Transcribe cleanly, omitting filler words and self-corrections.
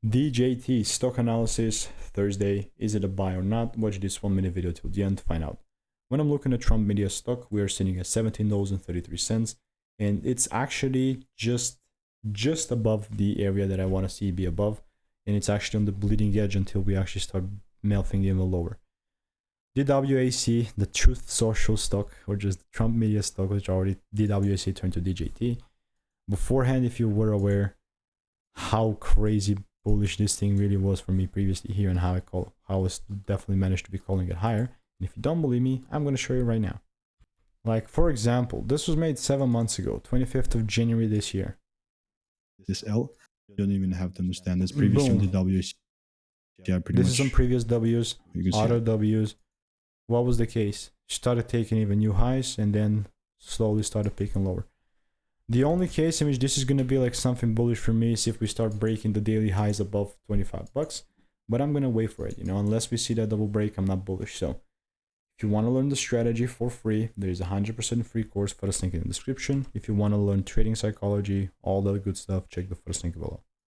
DJT Stock Analysis Thursday. Is it a buy or not? Watch this 1-minute video till the end to find out. When I'm looking at Trump Media stock, we are sitting at $17.33, and it's actually just above the area that I want to see be above, and it's actually on the bleeding edge until we actually start melting even lower. DWAC, the Truth Social stock, or just the Trump Media stock, which already DWAC turned to DJT. Beforehand, if you were aware how crazy bullish this thing really was for me previously here, and how I was definitely managed to be calling it higher. And if you don't believe me, I'm going to show you right now. Like, for example, this was made 7 months ago, 25th of January this year. This L, you don't even have to understand this previous from the WC. Yeah, pretty this much. Is some previous W's, other W's. What was the case? Started taking even new highs and then slowly started picking lower. The only case in which this is going to be like something bullish for me is if we start breaking the daily highs above 25 bucks. But I'm going to wait for it, unless we see that double break, I'm not bullish. So if you want to learn the strategy for free, there is a 100% free course. First link in the description. If you want to learn trading psychology, all that good stuff, check the first link below.